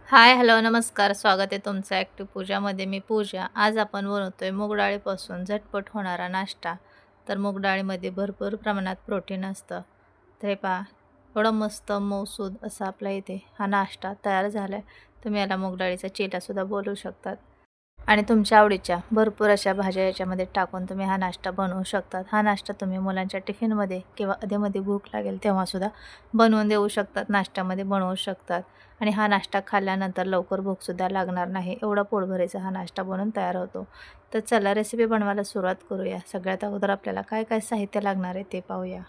हाय, hello, नमस्कार. स्वागत आहे तुमचं ॲक्टिव्ह पूजामध्ये. मी पूजा. आज आपण बनवतोय मूग डाळीपासून झटपट होणारा नाश्ता. तर मूग डाळीमध्ये भरपूर प्रमाणात प्रोटीन असतं. तर हे पहा, एवढं मस्त मऊसूद असा आपल्या इथे हा नाश्ता तयार झाला आहे. तुम्ही याला मूग डाळीचा चिलासुद्धा बोलू शकतात. आणि तुमच्या आवडीच्या भरपूर अशा भाज्या याच्यामध्ये टाकून तुम्ही हा नाश्ता बनवू शकतात. हा नाश्ता तुम्ही मुलांच्या टिफिनमध्ये किंवा अधेमध्ये भूक लागेल तेव्हासुद्धा बनवून देऊ शकतात, नाश्त्यामध्ये बनवू शकतात. आणि हा नाश्ता खाल्ल्यानंतर लवकर भूकसुद्धा लागणार नाही, एवढा पोटभरीचा हा नाश्ता बनून तयार होतो. तर चला रेसिपी बनवायला सुरुवात करूया. सगळ्यात अगोदर आपल्याला काय काय साहित्य लागणार आहे ते पाहूया.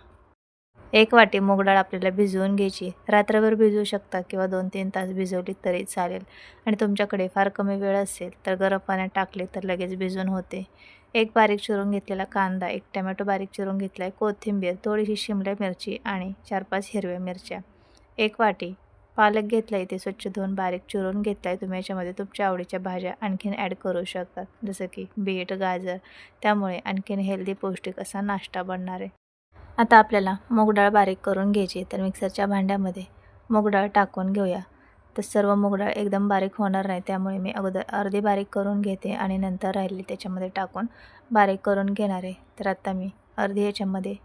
1 वाटी मूग डाळ आपल्याला भिजवून घ्यायची. रात्रभर भिजवू शकता किंवा 2-3 तास भिजवली तरी चालेल. आणि तुमच्याकडे फार कमी वेळ असेल तर गरम पाण्यात टाकले तर लगेच भिजून होते. 1 बारीक चिरून घेतलेला कांदा, 1 टोमॅटो बारीक चिरून घेतला आहे, कोथिंबीर, थोडीशी शिमला मिरची आणि 4-5 हिरव्या मिरच्या. 1 वाटी पालक घेतला आहे, ते स्वच्छ धुवून बारीक चिरून घेतला आहे. तुम्ही याच्यामध्ये तुमच्या आवडीच्या भाज्या आणखीन ॲड करू शकतात, जसं की बीट, गाजर. त्यामुळे आणखीन हेल्दी पौष्टिक असा नाश्ता बनणार आहे. आता आपल्याला मूग डाळ बारीक करून घ्यायची. तर मिक्सरच्या भांड्यामध्ये मूग डाळ टाकून घेऊया. तर सर्व मूग डाळ एकदम बारीक होणार नाही, त्यामुळे मी अगोदर अर्धी बारीक करून घेते आणि नंतर राहिली त्याच्यामध्ये टाकून बारीक करून घेणार आहे. तर आता मी अर्धी याच्यामध्ये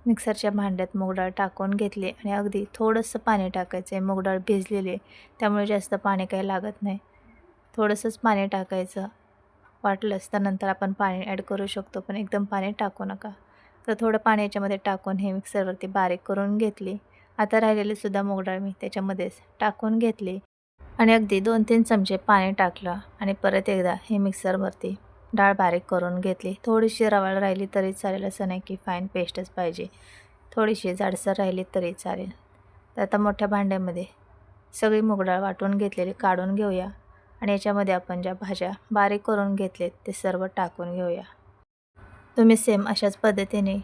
मिक्सरच्या भांड्यात मूग डाळ टाकून घेतली आणि अगदी थोडंसं पाणी टाकायचं आहे. मूग डाळ भिजलेली आहे, त्यामुळे जास्त पाणी काही लागत नाही. थोडंसंच पाणी टाकायचं. वाटलंच तर नंतर आपण पाणी ॲड करू शकतो, पण एकदम पाणी टाकू नका. तर थोडं पाणी याच्यामध्ये टाकून हे मिक्सरवरती बारीक करून घेतली. आता राहिलेली सुद्धा मूग डाळ मी त्याच्यामध्येच टाकून घेतली आणि अगदी 2-3 चमचे पाणी टाकलं आणि परत एकदा हे मिक्सरवरती डाळ बारीक करून घेतली. थोडीशी रवाळ राहिली तरी चालेल, असं नाही की फाईन पेस्टच पाहिजे. थोडीशी जाडसर राहिली तरी चालेल. तर आता मोठ्या भांड्यामध्ये सगळी मूग डाळ वाटून घेतलेली काढून घेऊया आणि याच्यामध्ये आपण ज्या भाज्या बारीक करून घेतलेत ते सर्व टाकून घेऊया. तुम्ही सेम अशाच पद्धतीने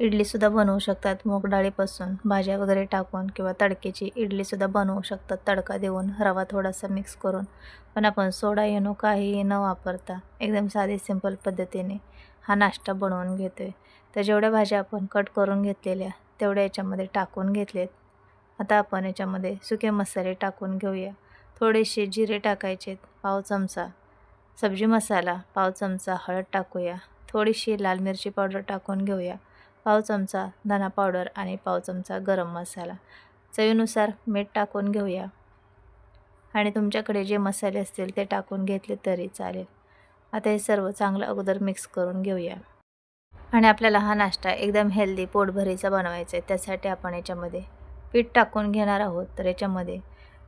इडलीसुद्धा बनवू शकतात. मूग डाळीपासून भाज्या वगैरे टाकून किंवा तडक्याची इडलीसुद्धा बनवू शकतात, तडका देऊन रवा थोडासा मिक्स करून. पण आपण सोडा इनो काहीही न वापरता एकदम साधी सिंपल पद्धतीने हा नाश्ता बनवून घेतो आहे. तर जेवढ्या भाज्या आपण कट करून घेतलेल्या तेवढ्या याच्यामध्ये टाकून घेतलेत. आता आपण याच्यामध्ये सुके मसाले टाकून घेऊया. थोडेसे जिरे टाकायचे, पाव चमचा सब्जी मसाला, पाव चमचा हळद टाकूया. थोडीशी लाल मिरची पावडर टाकून घेऊया. पाव चमचा धना पावडर आणि पाव चमचा गरम मसाला. चवीनुसार मीठ टाकून घेऊया आणि तुमच्याकडे जे मसाले असतील ते टाकून घेतले तरी चालेल. आता हे सर्व चांगलं अगोदर मिक्स करून घेऊया. आणि आपल्याला हा नाश्ता एकदम हेल्दी पोटभरीचा बनवायचा आहे. त्यासाठी आपण याच्यामध्ये पीठ टाकून घेणार आहोत. तर याच्यामध्ये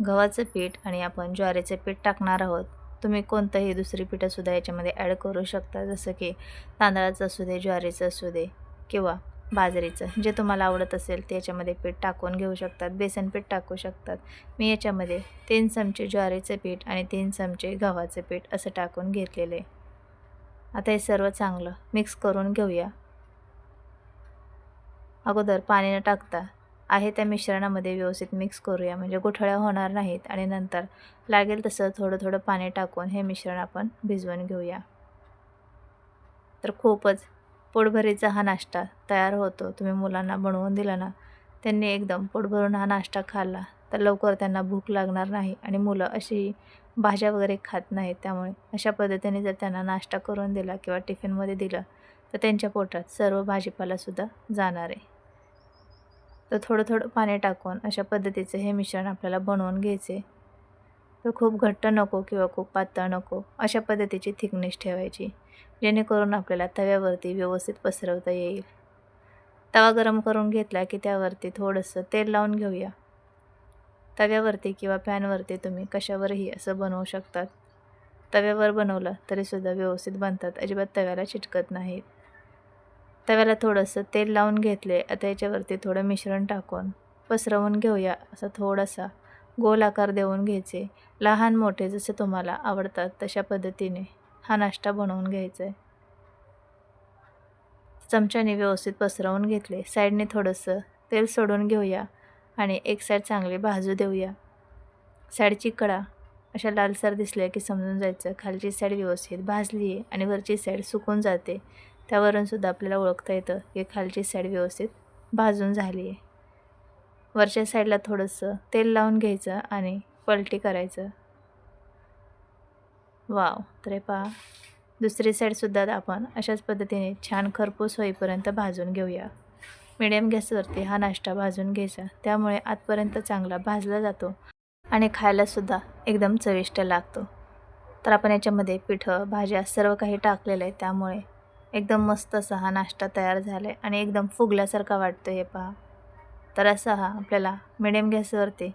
गव्हाचं पीठ आणि आपण ज्वारीचं पीठ टाकणार आहोत. तुम्ही कोणतंही दुसरी पीठंसुद्धा याच्यामध्ये ॲड करू शकता, जसं की तांदळाचं असू दे, ज्वारीचं असू दे किंवा बाजरीचं, जे तुम्हाला आवडत असेल ते याच्यामध्ये पीठ टाकून घेऊ शकतात. बेसन पीठ टाकू शकतात. मी याच्यामध्ये 3 चमचे ज्वारीचं पीठ आणि 3 चमचे गव्हाचं पीठ असं टाकून घेतलेलं आहे. आता हे सर्व चांगलं मिक्स करून घेऊया. अगोदर पाणी न टाकता आहे त्या मिश्रणामध्ये व्यवस्थित मिक्स करूया, म्हणजे गुठळ्या होणार नाहीत. आणि नंतर लागेल तसं थोडं थोडं पाणी टाकून हे मिश्रण आपण भिजवून घेऊया. तर खूपच पोटभरीचा हा नाश्ता तयार होतो. तुम्ही मुलांना बनवून दिला ना, त्यांनी एकदम पोट भरून हा नाश्ता खाल्ला तर लवकर त्यांना भूक लागणार नाही आणि मुलं अशी भाज्या वगैरे खात नाहीत. त्यामुळे अशा पद्धतीने जर त्यांना नाश्ता करून दिला किंवा टिफिनमध्ये दिलं तर त्यांच्या पोटात सर्व भाजीपालासुद्धा जाणार आहे. तर थोडं थोडं पाणी टाकून अशा पद्धतीचं हे मिश्रण आपल्याला बनवून घ्यायचे. तर खूप घट्ट नको किंवा खूप पातळ नको, अशा पद्धतीची थिकनेस ठेवायची, जेणेकरून आपल्याला तव्यावरती व्यवस्थित पसरवता येईल. तवा गरम करून घेतला की त्यावरती थोडंसं तेल लावून घेऊया. तव्यावरती किंवा पॅनवरती तुम्ही कशावरही असं बनवू शकतात. तव्यावर बनवलं तरीसुद्धा व्यवस्थित बनतात, अजिबात तव्याला चिटकत नाहीत. तव्याला थोडंसं तेल लावून घेतले. आता याच्यावरती थोडं मिश्रण टाकून पसरवून घेऊया. असा थोडासा गोल आकार देऊन घ्यायचे. लहान मोठे जसे तुम्हाला आवडतात तशा पद्धतीने हा नाश्ता बनवून घ्यायचा आहे. चमच्याने व्यवस्थित पसरवून घेतले. साईडने थोडंसं तेल सोडून घेऊया आणि एक साईड चांगली भाजू देऊया. साईडची कडा अशा लालसर दिसल्या की समजून जायचं खालची साईड व्यवस्थित भाजली आहे आणि वरची साईड सुकून जाते. त्यावरूनसुद्धा आपल्याला ओळखता येतं की खालची साईड व्यवस्थित भाजून झाली आहे. वरच्या साईडला थोडंसं तेल लावून घ्यायचं आणि पलटी करायचं. वाव! तर हे पहा, दुसरी साईडसुद्धा आपण अशाच पद्धतीने छान खरपूस होईपर्यंत भाजून घेऊया. मिडियम गॅसवरती हा नाश्ता भाजून घ्यायचा, त्यामुळे आतपर्यंत चांगला भाजला जातो आणि खायलासुद्धा एकदम चविष्ट लागतो. तर आपण याच्यामध्ये पिठं, भाज्या सर्व काही टाकलेलं आहे, त्यामुळे एकदम मस्त असा हा नाश्ता तयार झाला आहे आणि एकदम फुगल्यासारखा वाटतो. हे पहा, तर असा हा आपल्याला मिडियम गॅसवरती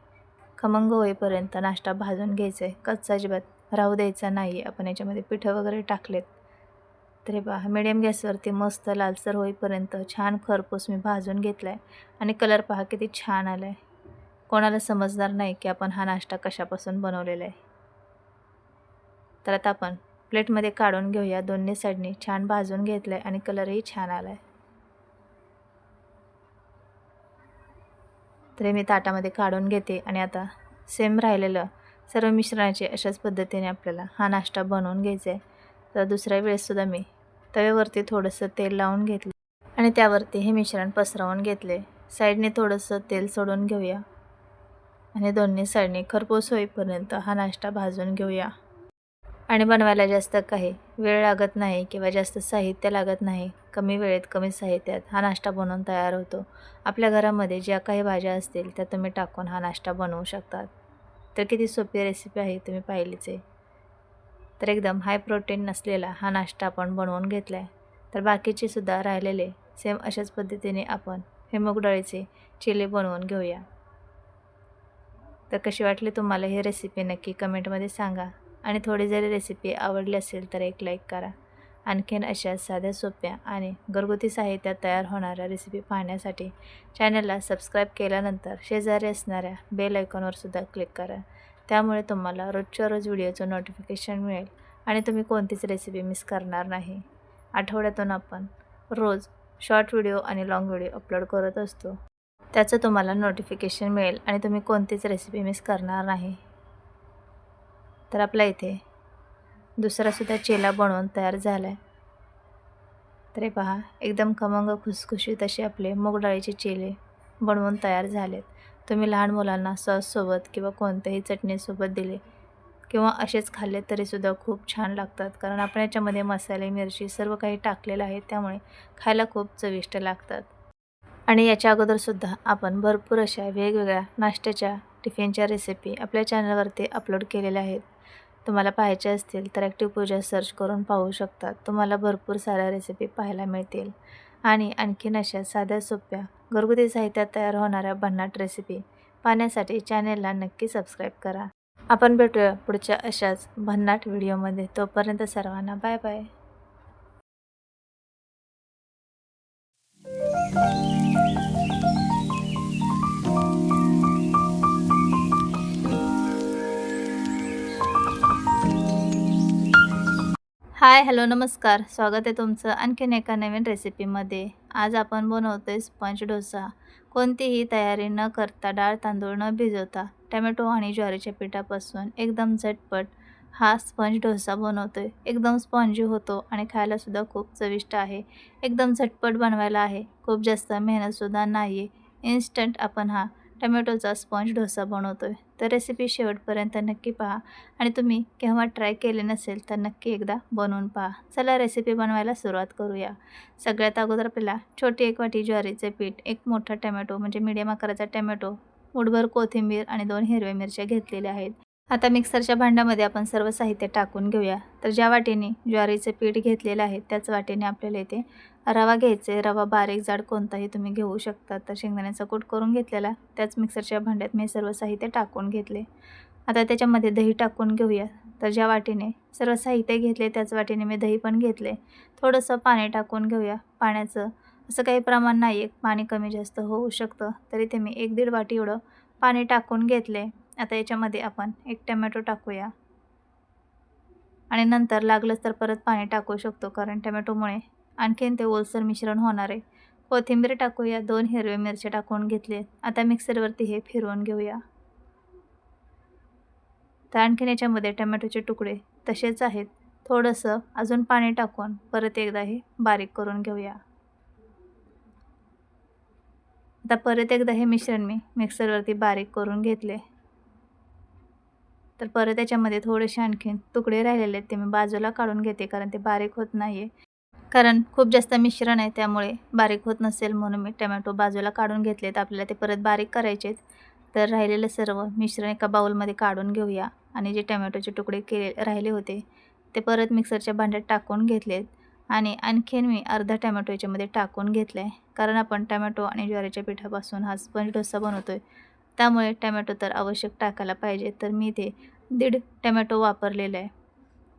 खमंग होईपर्यंत नाश्ता भाजून घ्यायचा आहे. कच्चा अजिबात राहू द्यायचा नाही. आपण याच्यामध्ये पिठं वगैरे टाकलेत. तर हे पहा, मिडियम गॅसवरती मस्त लालसर होईपर्यंत छान खरपूस मी भाजून घेतला आहे आणि कलर पहा किती छान आला आहे. कोणाला समजणार नाही की आपण हा नाश्ता कशापासून बनवलेला आहे. तर आता आपण प्लेटमध्ये काढून घेऊया. दोन्ही साईडनी छान भाजून घेतलं आहे आणि कलरही छान आला आहे. तर हे मी ताटामध्ये काढून घेते आणि आता सेम राहिलेलं सर्व मिश्रणाचे अशाच पद्धतीने आपल्याला हा नाश्ता बनवून घ्यायचा आहे. तर दुसऱ्या वेळेससुद्धा मी तव्यावरती थोडंसं तेल लावून घेतलं आणि त्यावरती हे मिश्रण पसरवून घेतले. साईडने थोडंसं तेल सोडून घेऊया आणि दोन्ही साईडने खरपूस होईपर्यंत हा नाश्ता भाजून घेऊया. आणि बनवायला जास्त काही वेळ लागत नाही किंवा जास्त साहित्य लागत नाही. कमी वेळेत कमी साहित्यात हा नाश्ता बनवून तयार होतो. आपल्या घरामध्ये ज्या काही भाज्या असतील त्या तुम्ही टाकून हा नाश्ता बनवू शकतात. तर किती सोपी रेसिपी आहे, तुम्ही पाहिलीच आहे. तर एकदम हाय प्रोटीन नसलेला हा नाश्ता आपण बनवून घेतला आहे. तर बाकीचे सुद्धा राहिलेले सेम अशाच पद्धतीने आपण हे मूग डाळीचे चिले बनवून घेऊया. तर कशी वाटली तुम्हाला ही रेसिपी नक्की कमेंटमध्ये सांगा आणि थोडी जरी रेसिपी आवडली असेल तर एक लाईक करा. आणखीन अशा साध्या सोप्या आणि घरगुती साहित्यात तयार होणाऱ्या रेसिपी पाहण्यासाठी चॅनलला सबस्क्राईब केल्यानंतर शेजारी असणाऱ्या बेल आयकॉनवर सुद्धा क्लिक करा. त्यामुळे तुम्हाला रोजच्या रोज व्हिडिओचं नोटिफिकेशन मिळेल आणि तुम्ही कोणतीच रेसिपी मिस करणार नाही. आठवड्यातून आपण रोज शॉर्ट व्हिडिओ आणि लाँग व्हिडिओ अपलोड करत असतो. त्याचं तुम्हाला नोटिफिकेशन मिळेल आणि तुम्ही कोणतीच रेसिपी मिस करणार नाही. तर आपल्या इथे दुसरासुद्धा चिला बनवून तयार झाला आहे. तर हे पहा, एकदम खमंग खुसखुशीत असे आपले मूग डाळीचे चिले बनवून तयार झालेत. तुम्ही लहान मुलांना सॉससोबत किंवा कोणत्याही चटणीसोबत दिले किंवा असेच खाल्ले तरीसुद्धा खूप छान लागतात. कारण आपण याच्यामध्ये मसाले, मिरची सर्व काही टाकलेलं आहे, त्यामुळे खायला खूप चविष्ट लागतात. आणि याच्या अगोदरसुद्धा आपण भरपूर अशा वेगवेगळ्या नाश्त्याच्या टिफिनच्या रेसिपी आपल्या चॅनलवरती अपलोड केलेल्या आहेत. तुम्हाला पाहायचे असतील तर ॲक्टिव्ह पूजा सर्च करून पाहू शकतात. तुम्हाला भरपूर साऱ्या रेसिपी पाहायला मिळतील. आणि आणखीन अशा साध्या सोप्या घरगुती साहित्यात तयार होणाऱ्या भन्नाट रेसिपी पाहण्यासाठी चॅनेलला नक्की सबस्क्राईब करा. आपण भेटूया पुढच्या अशाच भन्नाट व्हिडिओमध्ये. तोपर्यंत सर्वांना बाय बाय. हाय, हॅलो, नमस्कार. स्वागत आहे तुमचं आणखीन एका नवीन रेसिपीमध्ये. आज आपण बनवतोय स्पंज डोसा. कोणतीही तयारी न करता, डाळ तांदूळ न भिजवता, टोमॅटो आणि ज्वारीच्या पिठापासून एकदम झटपट हा स्पंज डोसा बनवतोय. एकदम स्पॉन्जी होतो आणि खायलासुद्धा खूप चविष्ट आहे. एकदम झटपट बनवायला आहे. खूप जास्त मेहनतसुद्धा नाही आहे. इन्स्टंट आपण हा टोमॅटोचा स्पंज डोसा बनवतोय. तर रेसिपी शेवटपर्यंत नक्की पहा आणि तुम्ही केव्हा ट्राय केले नसेल तर नक्की एकदा बनवून पहा. चला रेसिपी बनवायला सुरुवात करूया. सगळ्यात अगोदर आपल्याला छोटी 1 वाटी ज्वारीचे पीठ, 1 मोठा टोमॅटो म्हणजे मीडियम आकाराचा टोमॅटो, मूठभर कोथिंबीर आणि 2 हिरव्या मिरच्या घेतलेल्या आहेत. आता मिक्सरच्या भांड्यामध्ये आपण सर्व साहित्य टाकून घेऊया. तर ज्या वाटीने ज्वारीचे पीठ घेतलेलं आहे त्याच वाटीने आपल्याला इथे रवा घ्यायचा आहे. रवा बारीक जाड कोणताही तुम्ही घेऊ शकता. तर शेंगदाण्याचा कूट करून घेतलेला त्याच मिक्सरच्या भांड्यात मी सर्व साहित्य टाकून घेतले. आता त्याच्यामध्ये दही टाकून घेऊया. तर ज्या वाटीने सर्व साहित्य घेतले त्याच वाटीने मी दही पण घेतले. थोडंसं पाणी टाकून घेऊया. पाण्याचं असं काही प्रमाण नाही आहे, पाणी कमी जास्त होऊ शकतं. तरी ते मी 1-1.5 वाटी एवढं पाणी टाकून घेतले. आता याच्यामध्ये आपण 1 टोमॅटो टाकूया आणि नंतर लागलंच तर परत पाणी टाकू शकतो, कारण टोमॅटोमुळे आणखीन ते ओलसर मिश्रण होणार आहे. कोथिंबीर टाकूया. 2 हिरव्या मिरच्या टाकून घेतले. आता मिक्सरवरती हे फिरवून घेऊया. तर आणखीन याच्यामध्ये टोमॅटोचे तुकडे तसेच आहेत. थोडंसं अजून पाणी टाकून परत एकदा हे बारीक करून घेऊया. आता परत एकदा हे मिश्रण मी मिक्सरवरती बारीक करून घेतले. तर परत त्याच्यामध्ये थोडेसे आणखीन तुकडे राहिलेले आहेत ते मी बाजूला काढून घेते, कारण ते बारीक होत नाही आहे. कारण खूप जास्त मिश्रण आहे त्यामुळे बारीक होत नसेल म्हणून मी टोमॅटो बाजूला काढून घेतलेत. आपल्याला ते परत बारीक करायचे आहेत. तर राहिलेलं सर्व मिश्रण एका बाउलमध्ये काढून घेऊया आणि जे टोमॅटोचे तुकडे राहिले होते ते परत मिक्सरच्या भांड्यात टाकून घेतलेत आणि आणखीन मी अर्धा टोमॅटो याच्यामध्ये टाकून घेतला आहे. कारण आपण टोमॅटो आणि ज्वारीच्या पिठापासून हा स्पंज डोसा बनवतो आहे, त्यामुळे टोमॅटो तर आवश्यक टाकायला पाहिजे. तर मी ते 1.5 टोमॅटो वापरलेला आहे.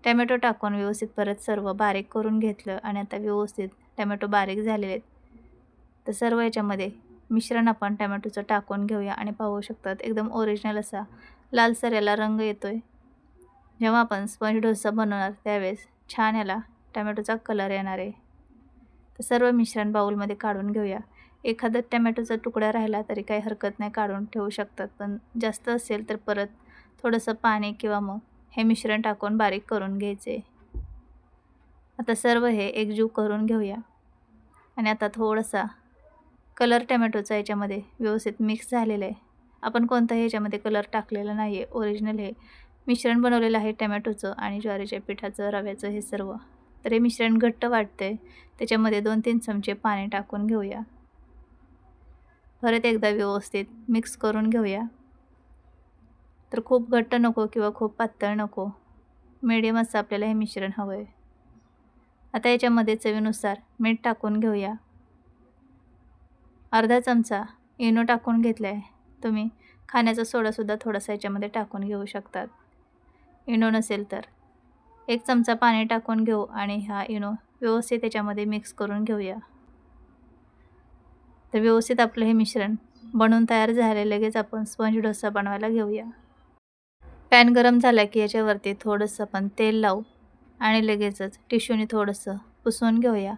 टोमॅटो टाकून व्यवस्थित परत सर्व बारीक करून घेतलं आणि आता व्यवस्थित टोमॅटो बारीक झालेले आहेत. तर सर्व याच्यामध्ये मिश्रण आपण टोमॅटोचं टाकून घेऊया आणि पाहू शकतात एकदम ओरिजिनल असा लालसर याला रंग येतोय. जेव्हा आपण स्पंज डोसा बनवणार त्यावेळेस छान याला टोमॅटोचा कलर येणार आहे. तर सर्व मिश्रण बाउलमध्ये काढून घेऊया. एखादा टोमॅटोचा तुकडा राहिला तरी काही हरकत नाही, काढून ठेवू शकतात. पण जास्त असेल तर परत थोडंसं पाणी किंवा मग हे मिश्रण टाकून बारीक करून घ्यायचे. आता सर्व हे एकजीव करून घेऊया आणि आता थोडासा कलर टोमॅटोचा याच्यामध्ये व्यवस्थित मिक्स झालेला आहे. आपण कोणताही याच्यामध्ये कलर टाकलेला नाही आहे, ओरिजिनल हे मिश्रण बनवलेलं आहे टोमॅटोचं आणि ज्वारीच्या पिठाचं, रव्याचं हे सर्व. तर हे मिश्रण घट्ट वाटतंय, त्याच्यामध्ये 2-3 चमचे पाणी टाकून घेऊया. परत एकदा व्यवस्थित मिक्स करून घेऊया. तर खूप घट्ट नको किंवा खूप पातळ नको, मीडियम असं आपल्याला हे मिश्रण हवं आहे. आता याच्यामध्ये चवीनुसार मीठ टाकून घेऊया. अर्धा चमचा इनो टाकून घेतला आहे. तुम्ही खाण्याचा सोडासुद्धा थोडासा याच्यामध्ये टाकून घेऊ शकतात, इनो नसेल तर. 1 चमचा पाणी टाकून घेऊ आणि हा इनो व्यवस्थित त्याच्यामध्ये मिक्स करून घेऊया. तर व्यवस्थित आपलं हे मिश्रण बनवून तयार झाले. लगेच आपण स्पंज डोसा बनवायला घेऊया. पॅन गरम झाला की याच्यावरती थोडंसं आपण तेल लावू आणि लगेचच टिश्यूने थोडंसं पुसून घेऊया.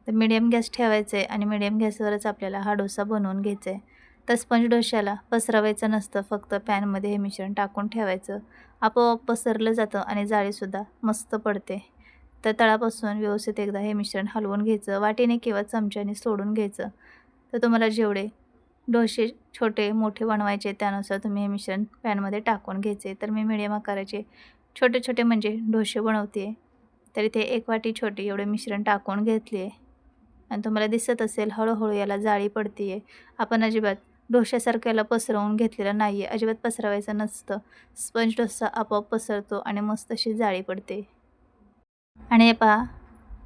तर मीडियम गॅस ठेवायचा आहे आणि मीडियम गॅसवरच आपल्याला हा डोसा बनवून घ्यायचा आहे. तर स्पंज डोश्याला पसरवायचं नसतं, फक्त पॅनमध्ये हे मिश्रण टाकून ठेवायचं. आपोआप पसरलं जातं आणि जाळीसुद्धा मस्त पडते. तर तळापासून व्यवस्थित एकदा हे मिश्रण हलवून घ्यायचं, वाटीने किंवा चमच्याने सोडून घ्यायचं. तर तुम्हाला जेवढे डोसे छोटे मोठे बनवायचे त्यानुसार तुम्ही हे मिश्रण पॅनमध्ये टाकून घ्यायचे. तर मी मीडियम आकाराचे छोटे छोटे म्हणजे डोसे बनवते, तर इथे 1 वाटी छोटी एवढे मिश्रण टाकून घेतले आणि तुम्हाला दिसत असेल हळूहळू याला जाळी पडते आहे. आपण अजिबात डोश्यासारखं याला पसरवून घेतलेलं नाही आहे, अजिबात पसरवायचं नसतं. स्पंज डोसा आपोआप पसरतो आणि मस्त अशी जाळी पडते. आणि हे पहा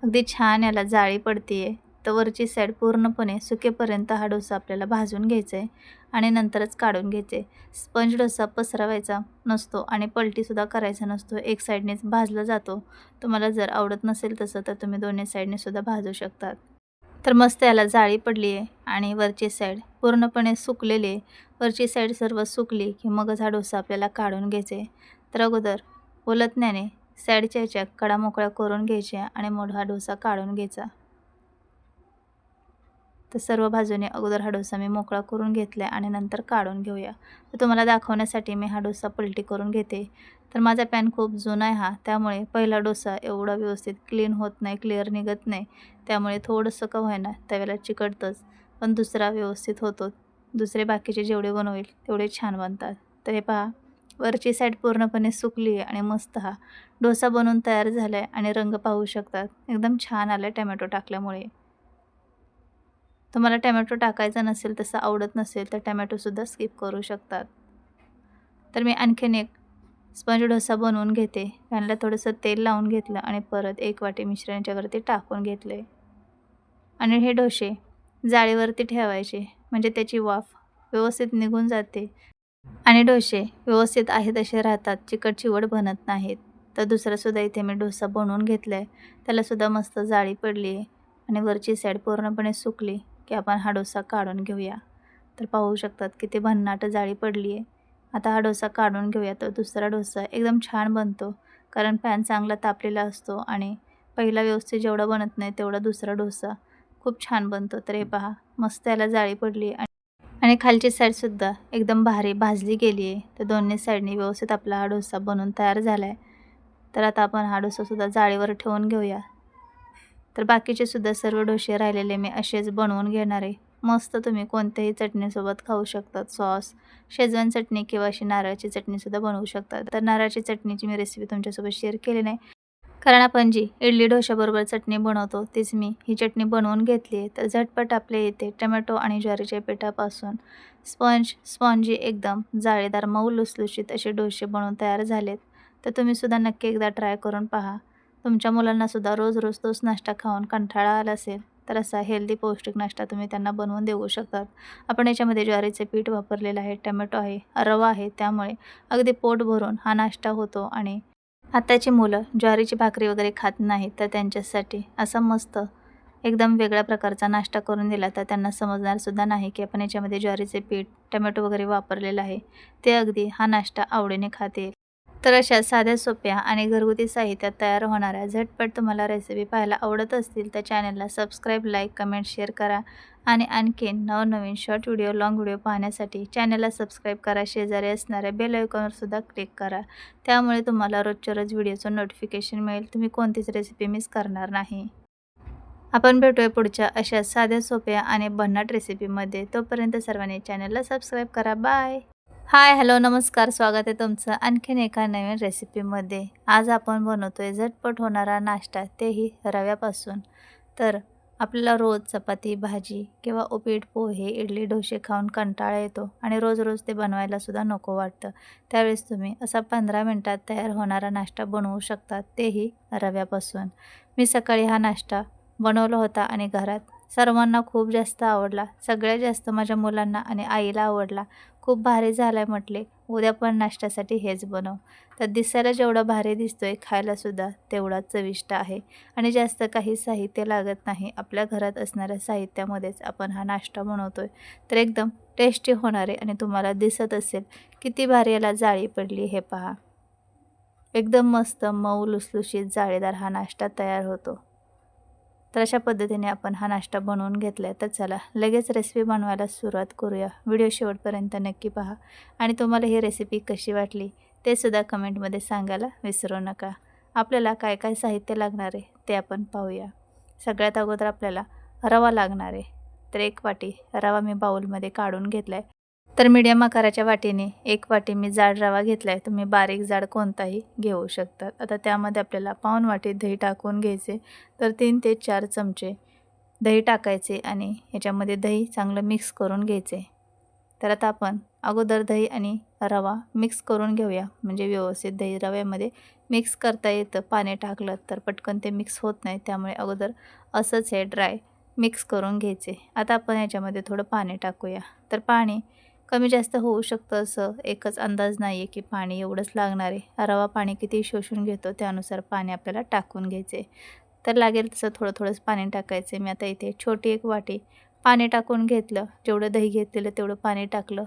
अगदी छान याला जाळी पडते आहे. तर वरची साईड पूर्णपणे सुकेपर्यंत हा डोसा आपल्याला भाजून घ्यायचा आहे आणि नंतरच काढून घ्यायचे. स्पंज डोसा पसरवायचा नसतो आणि पलटीसुद्धा करायचा नसतो, एक साईडनेच भाजला जातो. तुम्हाला जर आवडत नसेल तसं तर तुम्ही दोन्ही साईडने सुद्धा भाजू शकतात. तर मस्त याला जाळी पडली आहे आणि वरची साईड पूर्णपणे सुकलेली आहे. वरची साईड सर्व सुकली की मगच हा डोसा आपल्याला काढून घ्यायचा आहे. तर अगोदर उलटण्याने साईडच्या ह्याच्या कडा मोकळ्या करून घ्यायच्या आणि मग हा डोसा काढून घ्यायचा. तर सर्व बाजूने अगोदर हा डोसा मी मोकळा करून घेतला आहे आणि नंतर काढून घेऊया. तर तुम्हाला दाखवण्यासाठी मी हा डोसा पलटी करून घेते. तर माझा पॅन खूप जुना आहे हा, त्यामुळे पहिला डोसा एवढा व्यवस्थित क्लीन होत नाही, क्लिअर निघत नाही. त्यामुळे थोडंसं का होईना तव्याला चिकटतंच, पण दुसरा व्यवस्थित होतो. दुसरे बाकीचे जेवढे बनवेल तेवढे छान बनतात. तर हे पहा वरची साईड पूर्णपणे सुकली आहे आणि मस्त हा डोसा बनवून तयार झाला आहे आणि रंग पाहू शकतात एकदम छान आला आहे टोमॅटो टाकल्यामुळे. तुम्हाला टोमॅटो टाकायचा नसेल, तसं आवडत नसेल तर टोमॅटोसुद्धा स्किप करू शकतात. तर मी आणखीन एक स्पंज डोसा बनवून घेते. पॅनला थोडंसं तेल लावून घेतलं आणि परत 1 वाटी मिश्रण याच्यावरती टाकून घेतले आणि हे डोसे जाळीवरती ठेवायचे, म्हणजे त्याची वाफ व्यवस्थित निघून जाते आणि डोसे व्यवस्थित आहे तसे राहतात, चिकट चिवट बनत नाहीत. तर दुसरासुद्धा इथे मी डोसा बनवून घेतला आहे. त्यालासुद्धा मस्त जाळी पडली आहे आणि वरची साईड पूर्णपणे सुकली की आपण हा डोसा काढून घेऊया. तर पाहू शकतात किती भन्नाट जाळी पडली आहे. आता हा डोसा काढून घेऊया. तर दुसरा डोसा एकदम छान बनतो, कारण पॅन चांगला तापलेला असतो आणि पहिला व्यवस्थित जेवढा बनत नाही तेवढा दुसरा डोसा खूप छान बनतो. तर हे पहा मस्त याला जाळी पडली आणि खालची साईडसुद्धा एकदम भारी भाजली गेली आहे. तर दोन्ही साईडनी व्यवस्थित आपला हा डोसा बनवून तयार झाला आहे. तर आता आपण हा डोसासुद्धा जाळीवर ठेवून घेऊया. तर बाकीचे सुद्धा सर्व डोसे राहिलेले मी असेच बनवून घेणार आहे. मस्त तुम्ही कोणत्याही चटणीसोबत खाऊ शकतात. सॉस, शेजवान चटणी किंवा अशी नारळाची चटणीसुद्धा बनवू शकतात. तर नारळाची चटणीची मी रेसिपी तुमच्यासोबत शेअर केली नाही. कारण आपण जी इडली डोशाबरोबर चटणी बनवतो तीच मी ही चटणी बनवून घेतली आहे. तर झटपट आपल्या इथे टोमॅटो आणि ज्वारीच्या पिठापासून स्पॉन्जी एकदम जाळीदार मऊ लुसलुशीत असे डोसे बनवून तयार झालेत. तर तुम्हीसुद्धा नक्की एकदा ट्राय करून पहा. तुमच्या मुलांनासुद्धा रोज रोज तोच नाश्ता खाऊन कंटाळा आला असेल तर असा हेल्दी पौष्टिक नाश्ता तुम्ही त्यांना बनवून देऊ शकतात. आपण याच्यामध्ये ज्वारीचे पीठ वापरलेलं आहे, टोमॅटो आहे, रवा आहे, त्यामुळे अगदी पोट भरून हा नाश्ता होतो. आणि आताची मुलं ज्वारीची भाकरी वगैरे खात नाहीत, तर त्यांच्यासाठी असा मस्त एकदम वेगळ्या प्रकारचा नाश्ता करून दिला तर त्यांना समजणारसुद्धा नाही की आपण याच्यामध्ये ज्वारीचे पीठ, टोमॅटो वगैरे वापरलेलं आहे. ते अगदी हा नाश्ता आवडीने खातील. तर अशा साध्या सोप्या आणि घरगुती साहित्यात तयार होणाऱ्या झटपट तुम्हाला रेसिपी पाहायला आवडत असतील तर चॅनलला सबस्क्राईब, लाईक, कमेंट, शेअर करा. आणि आणखीन नवनवीन शॉर्ट व्हिडिओ, लाँग व्हिडिओ पाहण्यासाठी चॅनलला सबस्क्राईब करा. शेजारी असणाऱ्या बेल आयकॉनवर सुद्धा क्लिक करा. त्यामुळे तुम्हाला रोजच्या रोज व्हिडिओचं नोटिफिकेशन मिळेल. तुम्ही कोणतीच रेसिपी मिस करणार नाही. आपण भेटूया पुढच्या अशा साध्या सोप्या आणि भन्नाट रेसिपीमध्ये. तोपर्यंत सर्वांनी चॅनलला सबस्क्राईब करा. बाय. हाय, हॅलो, नमस्कार. स्वागत आहे तुमचं आणखीन एका नवीन रेसिपीमध्ये. आज आपण बनवतोय झटपट होणारा नाश्ता, तेही रव्यापासून. तर आपल्याला रोज चपाती, भाजी किंवा उपीट, पोहे, इडली, डोसे खाऊन कंटाळा येतो आणि रोज रोज ते बनवायलासुद्धा नको वाटतं. त्यावेळेस तुम्ही असा 15 मिनिटात तयार होणारा नाश्ता बनवू शकता, तेही रव्यापासून. मी सकाळी हा नाश्ता बनवला होता आणि घरात सर्वांना खूप जास्त आवडला. सगळ्यात जास्त माझ्या मुलांना आणि आईला आवडला. खूप भारी झालाय म्हटले, उद्या पण नाश्त्यासाठी हेच बनव. तर दिसायला जेवढा भारी दिसतोय, खायलासुद्धा तेवढा चविष्ट आहे. आणि जास्त काही साहित्य लागत नाही. आपल्या घरात असणाऱ्या साहित्यामध्येच आपण हा नाश्ता बनवतोय. तर एकदम टेस्टी होणार आहे. आणि तुम्हाला दिसत असेल किती भारी याला जाळी पडली, हे पहा. एकदम मस्त मऊ लुसलुशीत जाळीदार हा नाश्ता तयार होतो. तर अशा पद्धतीने आपण हा नाश्ता बनवून घेतला आहे. तर चला लगेच रेसिपी बनवायला सुरुवात करूया. व्हिडिओ शेवटपर्यंत नक्की पहा. आणि तुम्हाला ही रेसिपी कशी वाटली ते सुद्धा कमेंटमध्ये सांगायला विसरू नका. आपल्याला काय काय साहित्य लागणार आहे ते आपण पाहूया. सगळ्यात अगोदर आपल्याला रवा लागणार आहे. तर 1 वाटी रवा मी बाउलमध्ये काढून घेतला आहे. तर मीडियम आकाराच्या वाटीने 1 वाटी मी जाड रवा घेतला आहे. तुम्ही बारीक जाड कोणताही घेऊ शकतात. आता त्यामध्ये आपल्याला पाऊण वाटी दही टाकून घ्यायचे. तर 3 ते 4 चमचे दही टाकायचे आणि ह्याच्यामध्ये दही चांगलं मिक्स करून घ्यायचे. तर आता आपण अगोदर दही आणि रवा मिक्स करून घेऊया. म्हणजे व्यवस्थित दही रव्यामध्ये मिक्स करता येतं. पाणी टाकलं तर पटकन ते मिक्स होत नाही. त्यामुळे अगोदर असंच हे ड्राय मिक्स करून घ्यायचे. आता आपण याच्यामध्ये थोडं पाणी टाकूया. तर पाणी कमी जास्त होऊ शकतं, असं एकच अंदाज नाही आहे की पाणी एवढंच लागणार आहे. रवा पाणी किती शोषून घेतो त्यानुसार पाणी आपल्याला टाकून घ्यायचे. तर लागेल तसं थोडं थोडंच पाणी टाकायचे. मी आता इथे छोटी 1 वाटी पाणी टाकून घेतलं. जेवढं दही घेतलेलं तेवढं पाणी टाकलं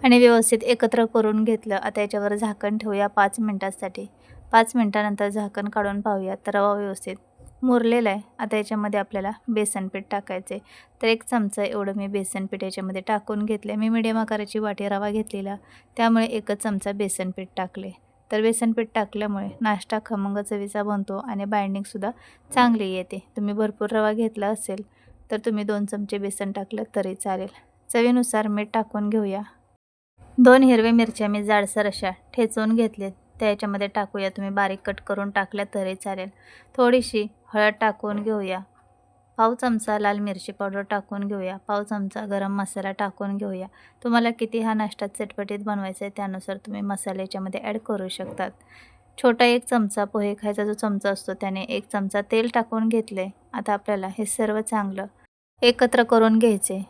आणि व्यवस्थित एकत्र करून घेतलं. आता याच्यावर झाकण ठेवूया 5 मिनिटांसाठी. 5 मिनिटानंतर झाकण काढून पाहूया तर रवा व्यवस्थित मुरलेला आहे. आता याच्यामध्ये आपल्याला बेसन पीठ टाकायचे. तर 1 चमचा एवढं मी बेसन पीठ याच्यामध्ये टाकून घेतले. मी मीडियम आकाराची वाटी रवा घेतलेला, त्यामुळे 1च चमचा बेसन पीठ टाकले. तर बेसन पीठ टाकल्यामुळे नाश्ता खमंग चवीचा बनतो आणि बाइंडिंगसुद्धा चांगली येते. तुम्ही भरपूर रवा घेतला असेल तर तुम्ही 2 चमचे बेसन टाकलं तरी चालेल. चवीनुसार मीठ टाकून घेऊया. 2 हिरव्या मिरच्या मी जाडसर अशा ठेचून घेतलेत. त्या याच्यामध्ये टाकूया. तुम्ही बारीक कट करून टाकल्या तरी चालेल. थोडीशी हळद टाकून घेऊया. पाव चमचा लाल मिरची पावडर टाकून घेऊया. पाव चमचा गरम मसाला टाकून घेऊया. तुम्हाला किती हा नाश्ता चटपटीत बनवायचा आहे त्यानुसार तुम्ही मसाले याच्यामध्ये ॲड करू शकतात. छोटा 1 चमचा पोहे खायचा जो चमचा असतो त्याने 1 चमचा तेल टाकून घेतले. आता आपल्याला हे सर्व चांगलं एकत्र करून घ्यायचे.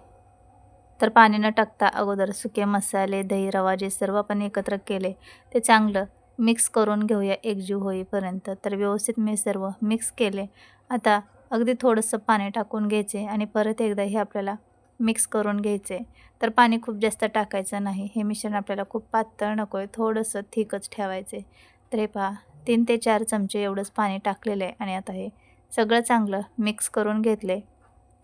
तर पाणी न टाकता अगोदर सुके मसाले, दही, रवा जे सर्व आपण एकत्र केले ते चांगलं मिक्स करून घेऊया एकजीव होईपर्यंत. तर व्यवस्थित मी सर्व मिक्स केले. आता अगदी थोडंसं पाणी टाकून घ्यायचे आणि परत एकदा हे आपल्याला मिक्स करून घ्यायचे. तर पाणी खूप जास्त टाकायचं नाही. हे मिश्रण आपल्याला खूप पातळ नको आहे, थोडंसं थिकच ठेवायचे. तर हे पहा 3 ते 4 चमचे एवढंच पाणी टाकलेलं आहे आणि आता हे सगळं चांगलं मिक्स करून घेतले.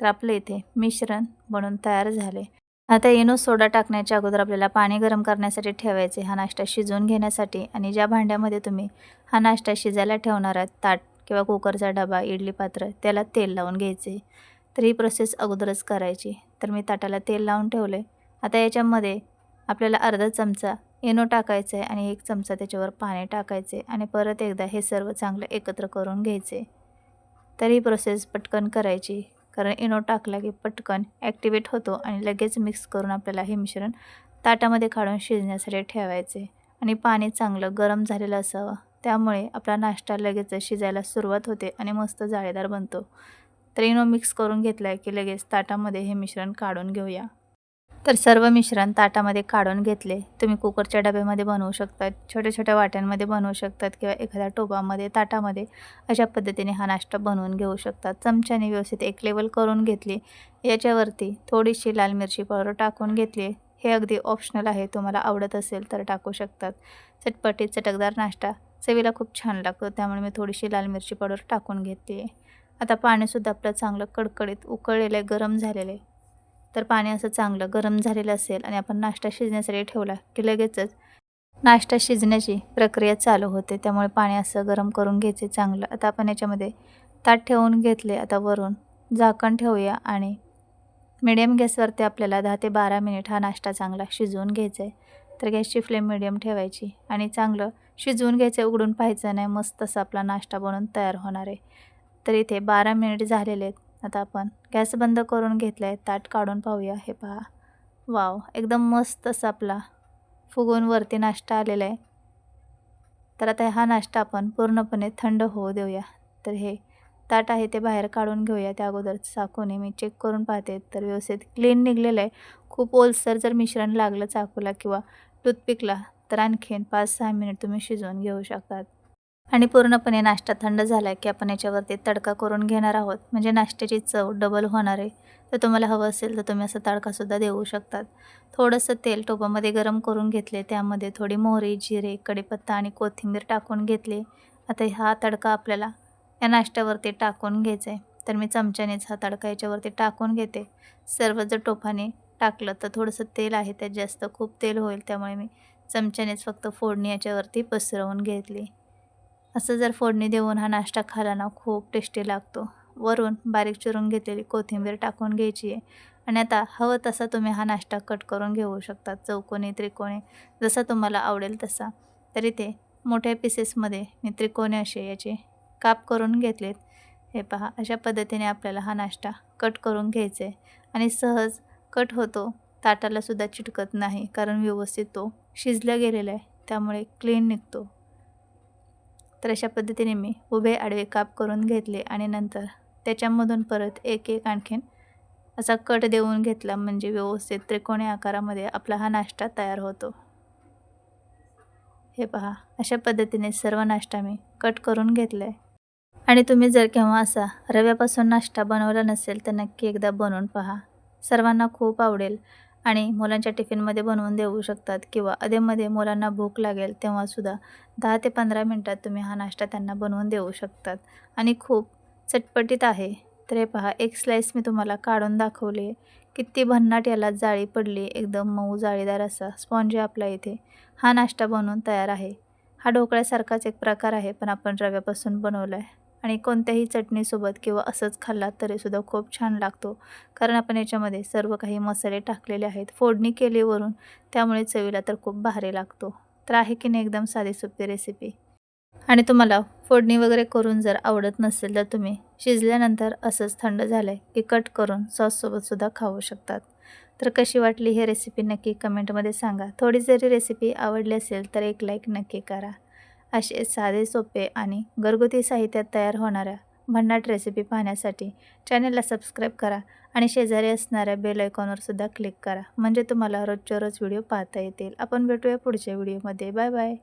तर आपलं इथे मिश्रण बनून तयार झाले. आता इनो सोडा टाकण्याच्या अगोदर आपल्याला पाणी गरम करण्यासाठी ठेवायचे हा नाश्ता शिजवून घेण्यासाठी. आणि ज्या भांड्यामध्ये तुम्ही हा नाश्ता शिजायला ठेवणार आहात, ताट किंवा कुकरचा डबा, इडली पात्र, त्याला तेल लावून घ्यायचे. तर ही प्रोसेस अगोदरच करायची. तर मी ताटाला तेल लावून ठेवलं आहे. आता याच्यामध्ये आपल्याला अर्धा चमचा इनो टाकायचं आहे आणि 1 चमचा त्याच्यावर पाणी टाकायचं आहे आणि परत एकदा हे सर्व चांगलं एकत्र करून घ्यायचे. तर ही प्रोसेस पटकन करायची, कारण इनो टाकला की पटकन ॲक्टिवेट होतो आणि लगेच मिक्स करून आपल्याला हे मिश्रण ताटामध्ये काढून शिजण्यासाठी ठेवायचे. आणि पाणी चांगलं गरम झालेलं असावं, त्यामुळे आपला नाश्ता लगेच शिजायला सुरुवात होते आणि मस्त जाळीदार बनतो. तर इनो मिक्स करून घेतला आहे की लगेच ताटामध्ये हे मिश्रण काढून घेऊया. तर सर्व मिश्रण ताटामध्ये काढून घेतले. तुम्ही कुकरच्या डब्यामध्ये बनवू शकतात, छोट्या-छोट्या वाट्यांमध्ये बनवू शकतात किंवा एखाद्या टोपामध्ये, ताटामध्ये अशा पद्धतीने हा नाश्ता बनवून घेऊ शकतात. चमच्याने व्यवस्थित एक लेवल करून घेतली. याच्यावरती थोडीशी लाल मिरची पावडर टाकून घेतली. हे अगदी ऑप्शनल आहे, तुम्हाला आवडत असेल तर टाकू शकतात. चटपटीत चटकदार नाश्ता चवीला खूप छान लागतो, त्यामुळे मी थोडीशी लाल मिरची पावडर टाकून घेतली आहे. आता पाणीसुद्धा आपलं चांगलं कडकडीत उकळलेलं आहे, गरम झालेलं आहे. तर पाणी असं चांगलं गरम झालेलं असेल आणि आपण नाश्ता शिजण्यासाठी ठेवला की लगेचच नाश्ता शिजण्याची प्रक्रिया चालू होते, त्यामुळे पाणी असं गरम करून घ्यायचे चांगलं. आता आपण याच्यामध्ये ताट ठेवून घेतले. आता वरून झाकण ठेवूया आणि मीडियम गॅसवरती आपल्याला 10 ते 12 मिनिट हा नाश्ता चांगला शिजवून घ्यायचा आहे. तर गॅसची फ्लेम मीडियम ठेवायची आणि चांगलं शिजवून घ्यायचं, उघडून पाहायचं नाही. मस्त असा आपला नाश्ता बनवून तयार होणार आहे. तर इथे 12 मिनिट झालेले आहेत. आता आपण गॅस बंद करून घेतला आहे. ताट काढून पाहूया. हे पहा, वाव, एकदम मस्त असा आपला फुगून वरती नाश्ता आलेला आहे. तर आता हा नाश्ता आपण पूर्णपणे थंड होऊ देऊया. तर हे ताट आहे ते बाहेर काढून घेऊया. त्या अगोदर चाकूने मी चेक करून पाहते, तर व्यवस्थित क्लीन निघलेलं आहे. खूप ओलसर जर मिश्रण लागलं चाकूला किंवा टूथपिकला तर आणखीन 5-6 मिनिट तुम्ही शिजवून घेऊ शकतात. आणि पूर्णपणे नाश्ता थंड झाला की आपण याच्यावरती तडका करून घेणार आहोत, म्हणजे नाश्त्याची चव डबल होणार आहे. तर तुम्हाला हवं असेल तर तुम्ही असा तडकासुद्धा देऊ शकतात. थोडंसं तेल टोपामध्ये गरम करून घेतले, त्यामध्ये थोडी मोहरी, जिरे, कढीपत्ता आणि कोथिंबीर टाकून घेतले. आता हा तडका आपल्याला या नाश्त्यावरती टाकून घ्यायचा आहे. तर मी चमच्यानेच हा तडका याच्यावरती टाकून घेते. सर्व जर टोपाने टाकलं तर थोडंसं तेल आहे त्यात जास्त, खूप तेल होईल, त्यामुळे मी चमच्यानेच फक्त फोडणी याच्यावरती पसरवून घेतली. असं जर फोडणी देऊन हा नाश्ता खाला ना, खूप टेस्टी लागतो. वरून बारीक चिरून घेतलेली कोथिंबीर टाकून घ्यायची आहे. आणि आता हवं तसा तुम्ही हा नाश्ता कट करून घेऊ शकता, चौकोनी, त्रिकोणी, जसा तुम्हाला आवडेल तसा. तर इथे मोठ्या पीसेसमध्ये मी त्रिकोणी असे याचे काप करून घेतलेत. हे पहा, अशा पद्धतीने आपल्याला हा नाश्ता कट करून घ्यायचा आहे आणि सहज कट होतो, ताटालासुद्धा चिटकत नाही, कारण व्यवस्थित तो शिजला गेलेला आहे, त्यामुळे क्लीन निघतो. तर अशा पद्धतीने मी उभे आडवे काप करून घेतले आणि नंतर त्याच्यामधून परत एक एक आणखीन असा कट देऊन घेतला, म्हणजे व्यवस्थित त्रिकोणी आकारामध्ये आपला हा नाश्ता तयार होतो. हे पहा, अशा पद्धतीने सर्व नाश्ता मी कट करून घेतला आहे. आणि तुम्ही जर केव्हा असा रव्यापासून नाश्ता बनवला नसेल तर नक्की एकदा बनवून पहा, सर्वांना खूप आवडेल. आणि मुलांच्या टिफिनमध्ये बनवून देऊ शकतात किंवा अधेमध्ये मुलांना भूक लागेल तेव्हासुद्धा 10 ते 15 मिनटात तुम्ही हा नाश्ता त्यांना बनवून देऊ शकतात आणि खूप चटपटीत आहे. तर हे पहा, एक स्लाईस मी तुम्हाला काढून दाखवली आहे. किती भन्नाट याला जाळी पडली, एकदम मऊ जाळीदार असा स्पॉन्ज आपला इथे हा नाश्ता बनवून तयार आहे. हा ढोकळ्यासारखाच एक प्रकार आहे, पण आपण रव्यापासून बनवला आहे आणि कोणत्याही चटणीसोबत किंवा असंच खाल्ला तरीसुद्धा खूप छान लागतो, कारण आपण याच्यामध्ये सर्व काही मसाले टाकलेले आहेत, फोडणी केली वरून, त्यामुळे चवीला तर खूप भारी लागतो. तर आहे की नाही एकदम साधी सोपी रेसिपी. आणि तुम्हाला फोडणी वगैरे करून जर आवडत नसेल तर तुम्ही शिजल्यानंतर असंच थंड झालं की कट करून सॉससोबतसुद्धा खाऊ शकतात. तर कशी वाटली ही रेसिपी नक्की कमेंटमध्ये सांगा. थोडी जरी रेसिपी आवडली असेल तर एक लाईक नक्की करा. असे साधे, सोपे आणि घरगुती साहित्यात तयार होणाऱ्या भन्नाट रेसिपी पाहण्यासाठी चॅनलला सबस्क्राईब करा आणि शेजारी असणाऱ्या बेल आयकॉनवर सुद्धा क्लिक करा, म्हणजे तुम्हाला रोजच्या रोज व्हिडिओ पाहता येतील. आपण भेटूया पुढच्या व्हिडिओमध्ये. Bye bye.